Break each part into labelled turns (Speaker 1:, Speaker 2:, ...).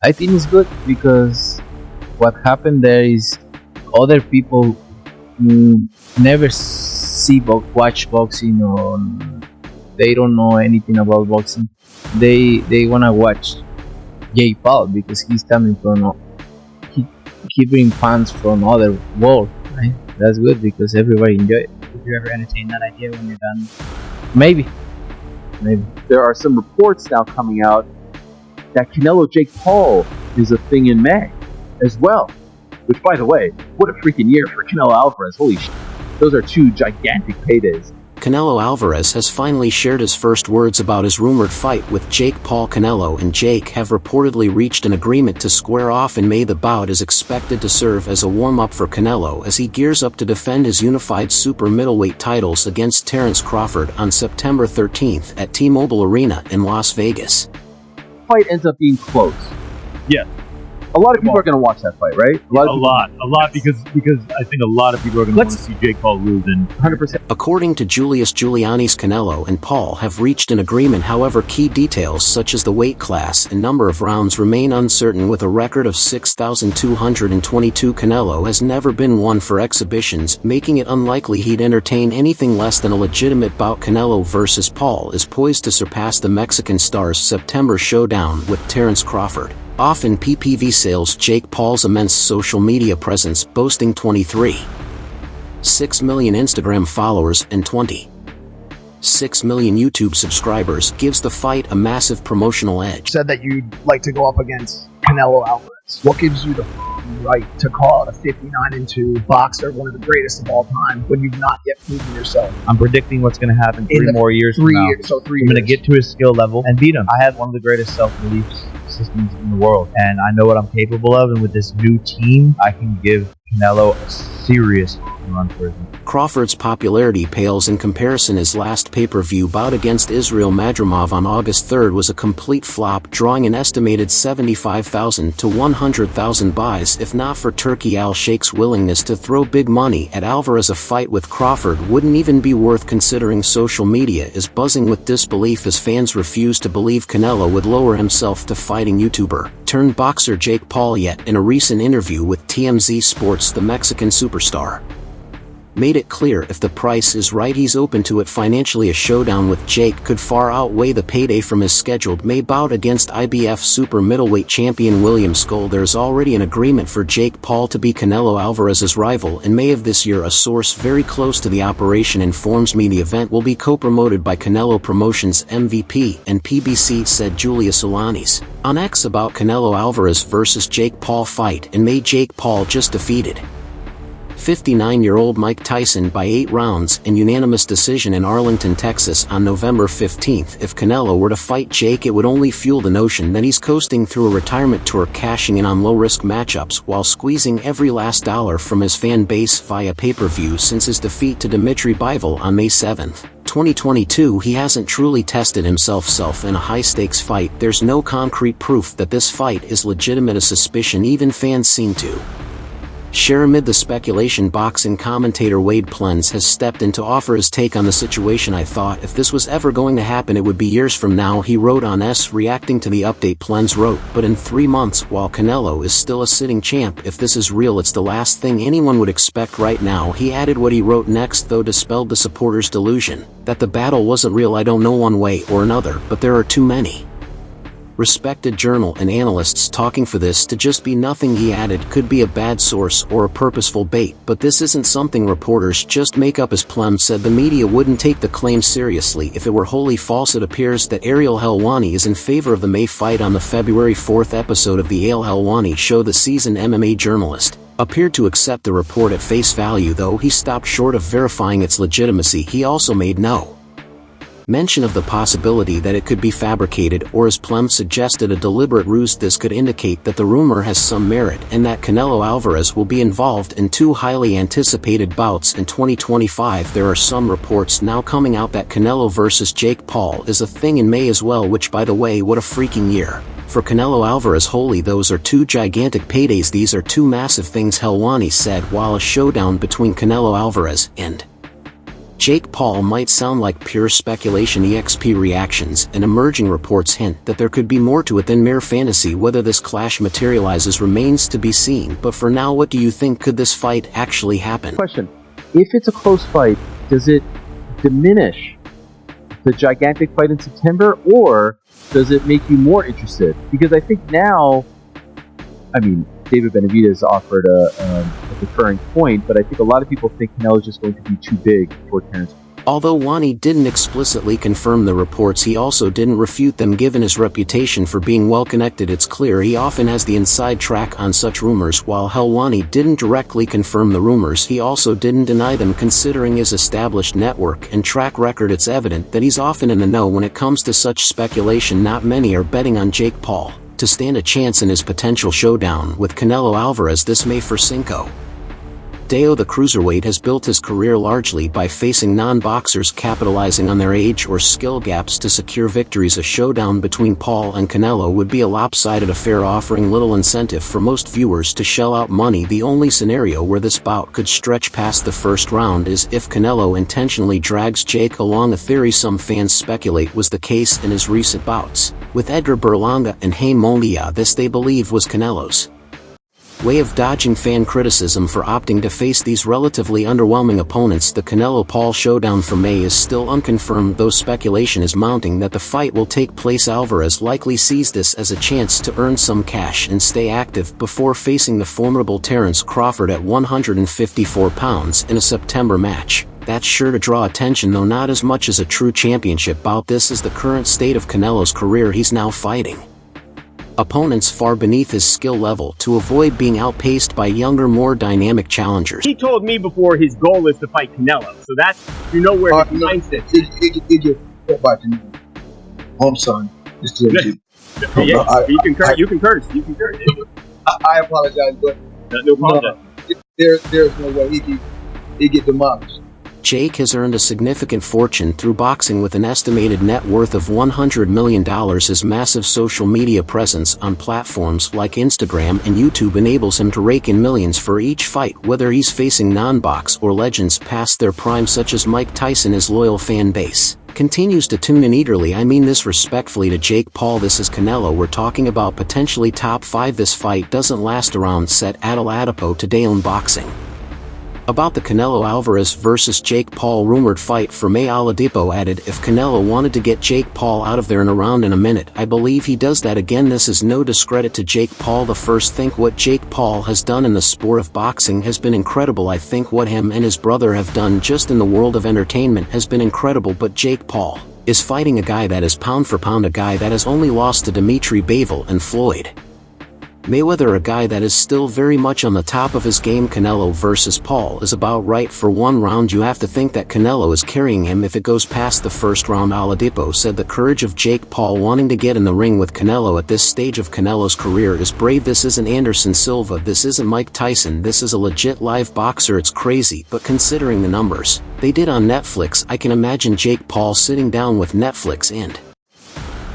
Speaker 1: I think it's good because what happened there is other people who never watch boxing, or they don't know anything about boxing. They wanna watch Jake Paul because he's coming from he he bring fans from other world. Right? That's good because everybody enjoy it.
Speaker 2: Would you ever entertain that idea when you're done?
Speaker 1: Maybe, maybe.
Speaker 3: There are some reports now coming out that Canelo Jake Paul is a thing in May as well. Which, by the way, what a freaking year for Canelo Alvarez. Holy shit. Those are two gigantic paydays.
Speaker 4: Canelo Alvarez has finally shared his first words about his rumored fight with Jake Paul. Canelo and Jake have reportedly reached an agreement to square off in May. The bout is expected to serve as a warm-up for Canelo as he gears up to defend his unified super middleweight titles against Terence Crawford on September 13th at T-Mobile Arena in Las Vegas.
Speaker 3: Fight ends up being close.
Speaker 5: Yeah.
Speaker 3: A lot of people are going to watch that fight, right?
Speaker 5: A lot, because I think a lot of people are going to want to see Jake Paul lose. And
Speaker 3: 100%.
Speaker 4: According to Julius Giuliani's, Canelo and Paul have reached an agreement. However, key details such as the weight class and number of rounds remain uncertain. With a record of 6,222, Canelo has never been one for exhibitions, making it unlikely he'd entertain anything less than a legitimate bout. Canelo versus Paul is poised to surpass the Mexican star's September showdown with Terence Crawford. Off in PPV sales, Jake Paul's immense social media presence, boasting 23.6 million Instagram followers and 26 million YouTube subscribers, gives the fight a massive promotional edge.
Speaker 6: Said that you'd like to go up against Canelo Alvarez. What gives you the right to call it a 59-2 boxer, one of the greatest of all time, when you've not yet proven yourself?
Speaker 1: I'm predicting what's going to happen
Speaker 6: In
Speaker 1: three
Speaker 6: the
Speaker 1: more years
Speaker 6: Three
Speaker 1: from now.
Speaker 6: years. So 3
Speaker 1: I'm
Speaker 6: years.
Speaker 1: going to get to his skill level and beat him. I have one of the greatest self-belief systems in the world, and I know what I'm capable of, and with this new team, I can give Canelo a serious run for his money.
Speaker 4: Crawford's popularity pales in comparison. His last pay-per-view bout against Israel Madrimov on August 3rd was a complete flop, drawing an estimated 75,000 to 100,000 buys. If not for Turki Al-Sheikh's willingness to throw big money at Alvarez, a fight with Crawford wouldn't even be worth considering. Social media is buzzing with disbelief as fans refuse to believe Canelo would lower himself to fighting YouTuber turned boxer Jake Paul. Yet in a recent interview with TMZ Sports, the Mexican superstar made it clear if the price is right, he's open to it financially. A showdown with Jake could far outweigh the payday from his scheduled May bout against IBF super middleweight champion William Skull. There's already an agreement for Jake Paul to be Canelo Alvarez's rival in May of this year. A source very close to the operation informs me the event will be co-promoted by Canelo Promotions MVP and PBC, said Julius Giuliani's on X about Canelo Alvarez versus Jake Paul fight in May. Jake Paul just defeated 59-year-old Mike Tyson by 8 rounds in unanimous decision in Arlington, Texas on November 15th. If Canelo were to fight Jake, it would only fuel the notion that he's coasting through a retirement tour, cashing in on low-risk matchups while squeezing every last dollar from his fan base via pay-per-view. Since his defeat to Dmitry Bivol on May 7th, 2022, he hasn't truly tested himself in a high-stakes fight. There's no concrete proof that this fight is legitimate, a suspicion even fans seem to share. Amid the speculation, boxing commentator Wade Plens has stepped in to offer his take on the situation. I thought if this was ever going to happen, it would be years from now, he wrote on S. Reacting to the update, Plens wrote, but in 3 months, while Canelo is still a sitting champ, if this is real, it's the last thing anyone would expect right now. He added what he wrote next, though, dispelled the supporters' delusion that the battle wasn't real. I don't know one way or another, but there are too many respected journal and analysts talking for this to just be nothing. He added, could be a bad source or a purposeful bait, but this isn't something reporters just make up. As Plum said, the media wouldn't take the claim seriously if it were wholly false. It appears that Ariel Helwani is in favor of the May fight. On the February 4th episode of the Ariel Helwani show, the seasoned MMA journalist appeared to accept the report at face value, though he stopped short of verifying its legitimacy. He also made no mention of the possibility that it could be fabricated, or as Plem suggested, a deliberate ruse. This could indicate that the rumor has some merit and that Canelo Alvarez will be involved in 2 highly anticipated bouts in 2025. There are some reports now coming out that Canelo versus Jake Paul is a thing in May as well, which, by the way, what a freaking year for Canelo Alvarez. Holy, those are 2 gigantic paydays. These are 2 massive things, Helwani said, while a showdown between Canelo Alvarez and Jake Paul might sound like pure speculation. EXP reactions and emerging reports hint that there could be more to it than mere fantasy. Whether this clash materializes remains to be seen, but for now, what do you think? Could this fight actually happen?
Speaker 3: Question: if it's a close fight, does it diminish the gigantic fight in September, or does it make you more interested? Because I think now, I mean, David Benavidez offered a deferring point, but I think a lot of people think Canelo is just going to be too big for Terence.
Speaker 4: Although Wani didn't explicitly confirm the reports, he also didn't refute them. Given his reputation for being well-connected, it's clear he often has the inside track on such rumors. While Helwani didn't directly confirm the rumors, he also didn't deny them. Considering his established network and track record, it's evident that he's often in the know when it comes to such speculation. Not many are betting on Jake Paul to stand a chance in his potential showdown with Canelo Alvarez this May for Cinco Deo. The cruiserweight has built his career largely by facing non-boxers, capitalizing on their age or skill gaps to secure victories. A showdown between Paul and Canelo would be a lopsided affair, offering little incentive for most viewers to shell out money. The only scenario where this bout could stretch past the first round is if Canelo intentionally drags Jake along, a theory some fans speculate was the case in his recent bouts with Edgar Berlanga and Jaime Munguia. This, they believe, was Canelo's way of dodging fan criticism for opting to face these relatively underwhelming opponents. The Canelo-Paul showdown for May is still unconfirmed, though speculation is mounting that the fight will take place. Alvarez likely sees this as a chance to earn some cash and stay active before facing the formidable Terence Crawford at 154 pounds in a September match. That's sure to draw attention, though not as much as a true championship bout. This is the current state of Canelo's career. He's now fighting opponents far beneath his skill level to avoid being outpaced by younger, more dynamic challengers.
Speaker 7: He told me before his goal is to fight Canelo, so that's, you know, where his mindset is.
Speaker 8: I'm sorry.
Speaker 7: You can curse.
Speaker 8: I apologize, but
Speaker 7: no problem.
Speaker 8: There's no way he get demolished.
Speaker 4: Jake has earned a significant fortune through boxing with an estimated net worth of $100 million. His massive social media presence on platforms like Instagram and YouTube enables him to rake in millions for each fight, whether he's facing non-box or legends past their prime such as Mike Tyson. His loyal fan base continues to tune in eagerly. I mean this respectfully to Jake Paul. This is Canelo we're talking about, potentially top 5. This fight doesn't last around, said Adel Adipo today on Boxing. About the Canelo Alvarez vs Jake Paul rumored fight for May, Oladipo added, if Canelo wanted to get Jake Paul out of there in around in a minute, I believe he does that. Again, this is no discredit to Jake Paul. The first think what Jake Paul has done in the sport of boxing has been incredible. I think what him and his brother have done just in the world of entertainment has been incredible. But Jake Paul is fighting a guy that is pound for pound a guy that has only lost to Dimitri Bivol and Floyd Mayweather, a guy that is still very much on the top of his game. Canelo versus Paul is about right for one round. You have to think that Canelo is carrying him if it goes past the first round. Oladipo said the courage of Jake Paul wanting to get in the ring with Canelo at this stage of Canelo's career is brave. This isn't Anderson Silva, this isn't Mike Tyson, this is a legit live boxer. It's crazy, but considering the numbers they did on Netflix, I can imagine Jake Paul sitting down with Netflix and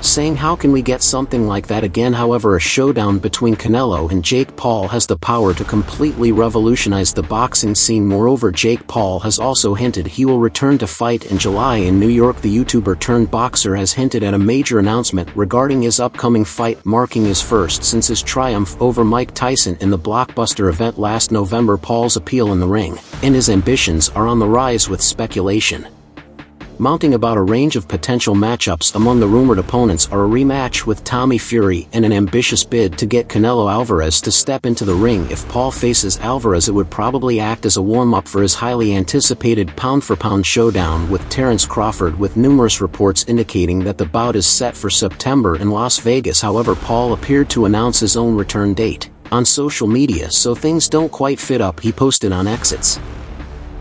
Speaker 4: saying, how can we get something like that again? However, a showdown between Canelo and Jake Paul has the power to completely revolutionize the boxing scene. Moreover, Jake Paul has also hinted he will return to fight in July in New York. The YouTuber turned boxer has hinted at a major announcement regarding his upcoming fight, marking his first since his triumph over Mike Tyson in the blockbuster event last November. Paul's appeal in the ring and his ambitions are on the rise, with speculation mounting about a range of potential matchups. Among the rumored opponents are a rematch with Tommy Fury and an ambitious bid to get Canelo Alvarez to step into the ring. If Paul faces Alvarez, it would probably act as a warm-up for his highly anticipated pound-for-pound showdown with Terence Crawford, with numerous reports indicating that the bout is set for September in Las Vegas. However, Paul appeared to announce his own return date on social media, so things don't quite fit up. He posted on X's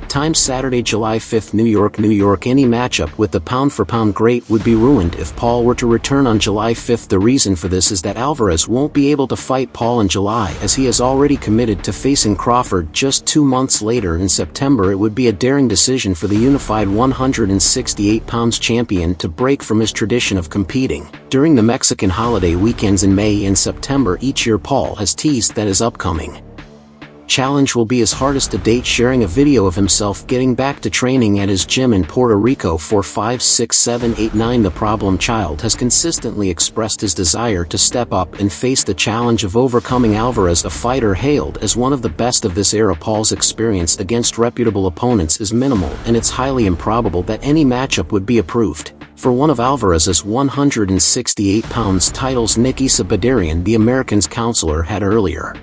Speaker 4: time Saturday, July 5th, New York. Any matchup with the pound-for-pound great would be ruined if Paul were to return on July 5th. The reason for this is that Alvarez won't be able to fight Paul in July, as he has already committed to facing Crawford just 2 months later in September. It would be a daring decision for the unified 168 pounds champion to break from his tradition of competing during the Mexican holiday weekends in May and September each year. Paul has teased that his upcoming challenge will be his hardest to date, sharing a video of himself getting back to training at his gym in Puerto Rico. 4567889 The problem child has consistently expressed his desire to step up and face the challenge of overcoming Alvarez, a fighter hailed as one of the best of this era. Paul's experience against reputable opponents is minimal, and it's highly improbable that any matchup would be approved for one of Alvarez's 168 pounds titles. Nick Issa Badarian, the American's counselor, had earlier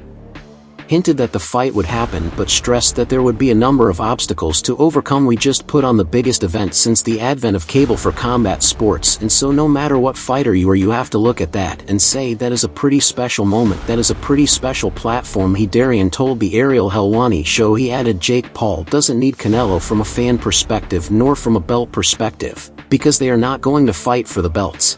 Speaker 4: hinted that the fight would happen, but stressed that there would be a number of obstacles to overcome. We just put on the biggest event since the advent of cable for combat sports, and so no matter what fighter you are, you have to look at that and say that is a pretty special moment, that is a pretty special platform. Darian told the Ariel Helwani show. He added, Jake Paul doesn't need Canelo from a fan perspective nor from a belt perspective, because they are not going to fight for the belts.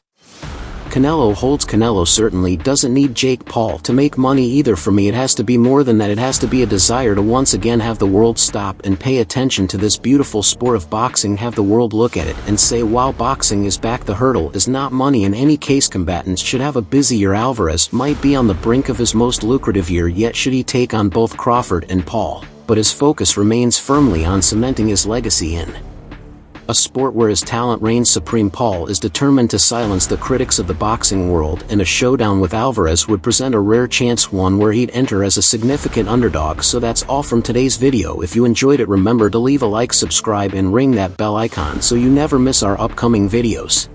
Speaker 4: Canelo certainly doesn't need Jake Paul to make money either. For me, it has to be more than that. It has to be a desire to once again have the world stop and pay attention to this beautiful sport of boxing, have the world look at it and say, wow, boxing is back. The hurdle is not money. In any case, combatants should have a busy year. Alvarez might be on the brink of his most lucrative year yet should he take on both Crawford and Paul, but his focus remains firmly on cementing his legacy in a sport where his talent reigns supreme. Paul is determined to silence the critics of the boxing world, and a showdown with Alvarez would present a rare chance, one where he'd enter as a significant underdog. So that's all from today's video. If you enjoyed it, remember to leave a like, subscribe and ring that bell icon so you never miss our upcoming videos.